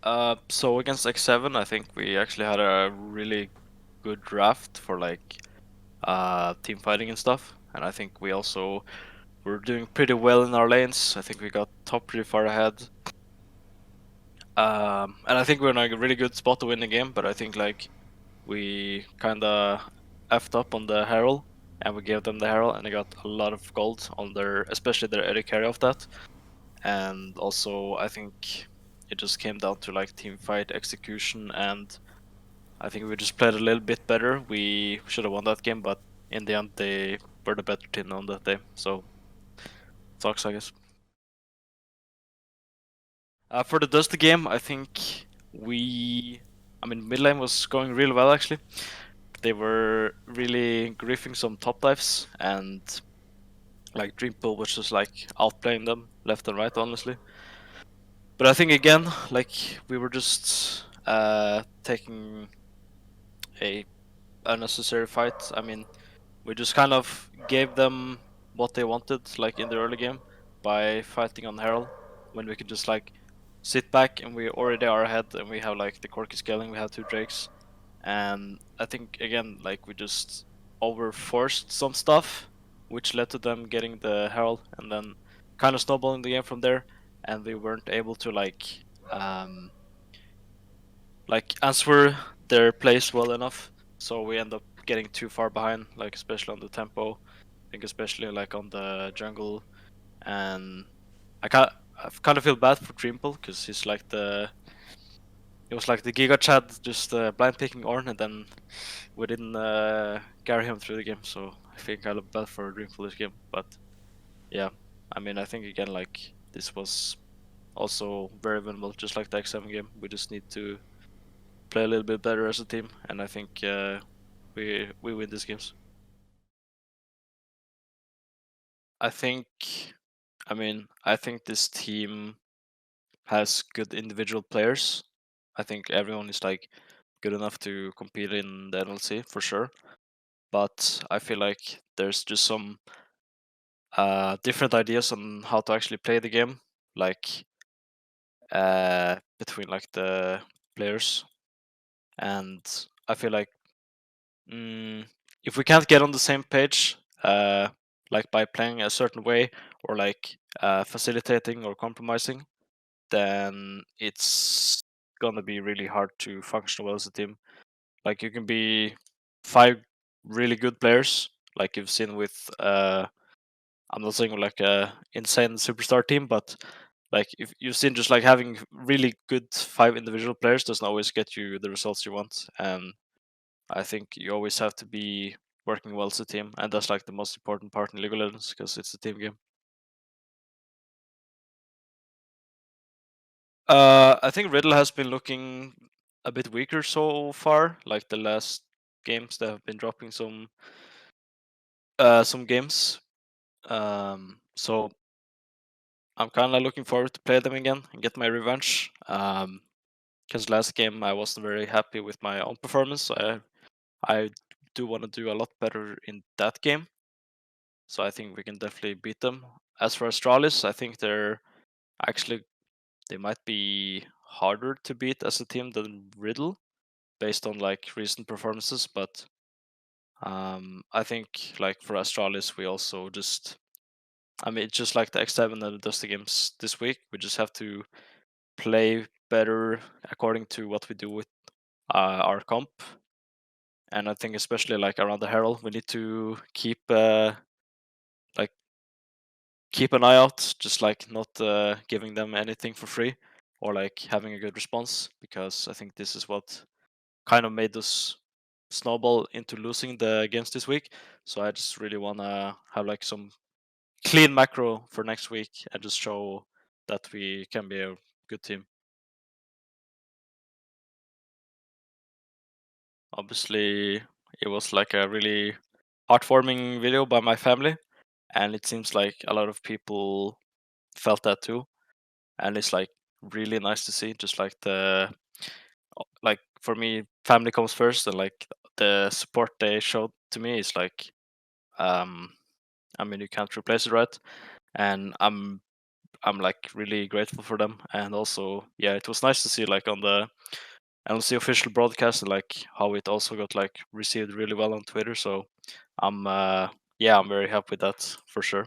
So against X7, I think we actually had a really good draft for like team fighting and stuff, and I think we also were doing pretty well in our lanes. I think we got top pretty far ahead. And I think we're in like a really good spot to win the game, but I think like we kinda effed up on the Herald, and we gave them the Herald, and they got a lot of gold on their, especially their early carry of that. And also, I think it just came down to like team fight execution, and I think we just played a little bit better. We should have won that game, but in the end, they were the better team on that day. So sucks, I guess. For the Dusty game, I think I mean, mid lane was going really well actually. They were really griefing some top dives, and like Dreampool was just like outplaying them left and right, honestly. But I think again, like we were just taking a unnecessary fight. I mean, we just kind of gave them what they wanted, like in the early game, by fighting on Herald, when we could just like sit back and we already are ahead, and we have like the Corki scaling, we have two Drakes, and I think again like we just overforced some stuff, which led to them getting the Herald, and then kind of snowballing the game from there, and we weren't able to um answer their plays well enough, so we end up getting too far behind, like especially on the tempo. I think especially like on the jungle, and I kind of feel bad for Dreample because he was like the Giga Chad, just blind picking Ornn, and then we didn't carry him through the game. So I feel kind of bad for Dreample this game. But yeah, I mean I think again like this was also very winnable, just like the X7 game. We just need to play a little bit better as a team, and I think we win these games. I think, I mean, I think this team has good individual players. I think everyone is like good enough to compete in the NLC for sure. But I feel like there's just some different ideas on how to actually play the game, like between like the players, and I feel like Mm, if we can't get on the same page, like by playing a certain way or like facilitating or compromising, then it's gonna be really hard to function well as a team. Like you can be five really good players, like you've seen with I'm not saying like a insane superstar team, but like if you've seen just like having really good five individual players doesn't always get you the results you want, and I think you always have to be working well as a team, and that's like the most important part in League of Legends because it's a team game. I think Riddle has been looking a bit weaker so far. Like the last games, they have been dropping some games. So I'm kind of looking forward to play them again and get my revenge. Because last game I wasn't very happy with my own performance. I do want to do a lot better in that game. So I think we can definitely beat them. As for Astralis, I think actually they might be harder to beat as a team than Riddle based on like recent performances, but I think like for Astralis we also just I mean it's just like the X7 and the Dusty games this week. We just have to play better according to what we do with our comp. And I think especially like around the Herald, we need to like keep an eye out, just like not giving them anything for free or like having a good response, because I think this is what kind of made us snowball into losing the games this week. So I just really want to have like some clean macro for next week and just show that we can be a good team. Obviously, it was like a really heartwarming video by my family, and it seems like a lot of people felt that too, and it's like really nice to see. Just like like for me, family comes first, and like the support they showed to me is like, I mean, you can't replace it, right? And I'm like really grateful for them. And also, yeah, it was nice to see like on the NLC official broadcast, and like how it also got like received really well on Twitter. So I'm I'm very happy with that for sure.